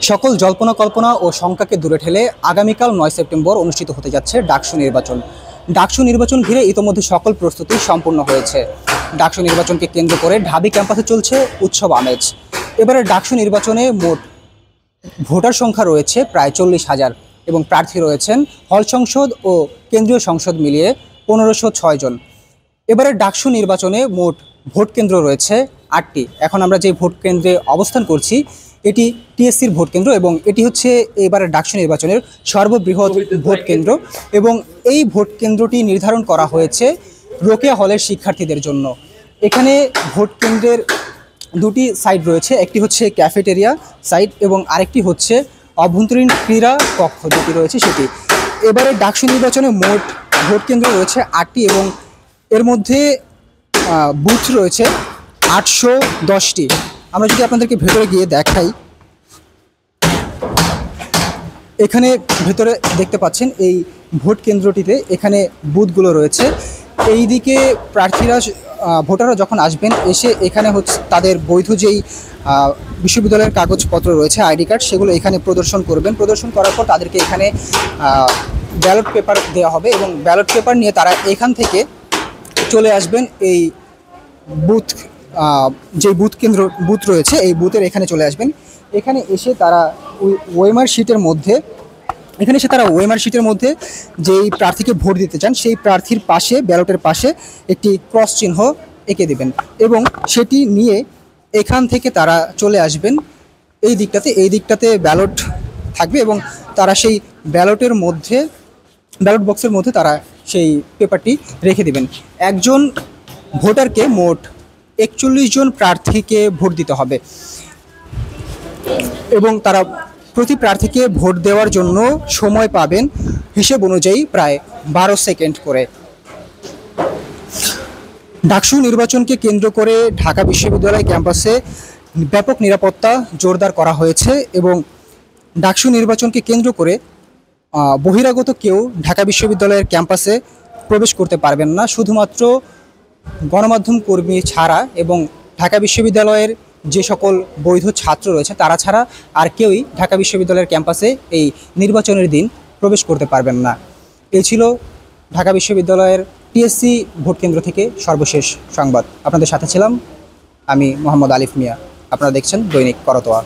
সকল জল্পনা কল্পনা ও শঙ্কাকে দূরে ঠেলে আগামীকাল 9 সেপ্টেম্বর অনুষ্ঠিত হতে যাচ্ছে ডাকসু নির্বাচন। ডাকসু নির্বাচন ঘিরে ইতোমধ্যে সকল প্রস্তুতি সম্পূর্ণ হয়েছে। ডাকসু নির্বাচনকে কেন্দ্র করে ঢাবি ক্যাম্পাসে চলছে উৎসব আমেজ। এবারে ডাকসু নির্বাচনে মোট ভোটার সংখ্যা রয়েছে প্রায় 40,000 এবং প্রার্থী রয়েছেন হল সংসদ ও কেন্দ্রীয় সংসদ মিলিয়ে 1506 জন। এবারে ডাকসু নির্বাচনে মোট ভোট কেন্দ্র রয়েছে 8টি। এখন আমরা যে ভোট কেন্দ্রে অবস্থান করছি এটি টিএসসির ভোট কেন্দ্র এবং এটি হচ্ছে এবারে ডাকসু নির্বাচনের সর্ববৃহৎ ভোট কেন্দ্র এবং এই ভোট কেন্দ্রটি নির্ধারণ করা হয়েছে রোকেয়া হলের শিক্ষার্থীদের জন্য। এখানে ভোট কেন্দ্রের দুটি সাইড রয়েছে, একটি হচ্ছে ক্যাফেটেরিয়া সাইড এবং আরেকটি হচ্ছে অভ্যন্তরীণ ক্রীড়া কক্ষ যেটি রয়েছে সেটি। এবারে ডাকসু নির্বাচনে মোট ভোট কেন্দ্র রয়েছে 8টি এবং এর মধ্যে বুথ রয়েছে 810টি। আমরা যদি আপনাদেরকে ভেতরে গিয়ে দেখাই, এখানে ভেতরে দেখতে পাচ্ছেন এই ভোট কেন্দ্রটিতে এখানে বুথগুলো রয়েছে। এই দিকে প্রার্থীরা ভোটাররা যখন আসবেন এসে এখানে হচ্ছে তাদের বৈধ যেই বিশ্ববিদ্যালয়ের কাগজপত্র রয়েছে আইডি কার্ড সেগুলো এখানে প্রদর্শন করবেন। প্রদর্শন করার পর তাদেরকে এখানে ব্যালট পেপার দেওয়া হবে এবং ব্যালট পেপার নিয়ে তারা এখান থেকে চলে আসবেন এই বুথ যে বুথ রয়েছে এই বুথের এখানে চলে আসবেন। এখানে এসে তারা ওএমআর শিটের মধ্যে যেই প্রার্থীকে ভোট দিতে চান সেই প্রার্থীর পাশে ব্যালটের পাশে একটি ক্রস চিহ্ন এঁকে দেবেন এবং সেটি নিয়ে এখান থেকে তারা চলে আসবেন এই দিকটাতে ব্যালট থাকবে এবং তারা সেই ব্যালট বক্সের মধ্যে তারা সেই পেপারটি রেখে দেবেন। একজন ভোটারকে মোট 41 জন প্রার্থীকে ভোট দিতে হবে এবং তারা প্রতি প্রার্থীকে ভোট দেওয়ার জন্য সময় পাবেন হিসেব অনুযায়ী প্রায় 12 সেকেন্ড করে। ডাকসু নির্বাচনকে কেন্দ্র করে ঢাকা বিশ্ববিদ্যালয় ক্যাম্পাসে ব্যাপক নিরাপত্তা জোরদার করা হয়েছে এবং ডাকসু নির্বাচনকে কেন্দ্র করে বহিরাগত কেউ ঢাকা বিশ্ববিদ্যালয়ের ক্যাম্পাসে প্রবেশ করতে পারবেন না। শুধুমাত্র গণমাধ্যম কর্মী ছাড়া এবং ঢাকা বিশ্ববিদ্যালয়ের যে সকল বৈধ ছাত্র রয়েছে তারা ছাড়া আর কেউই ঢাকা বিশ্ববিদ্যালয়ের ক্যাম্পাসে এই নির্বাচনের দিন প্রবেশ করতে পারবেন না। এই ছিল ঢাকা বিশ্ববিদ্যালয়ের টিএসসি ভোট কেন্দ্র থেকে সর্বশেষ সংবাদ। আপনাদের সাথে ছিলাম আমি মোহাম্মদ আলিফ মিয়া। আপনারা দেখছেন দৈনিক করতোয়া।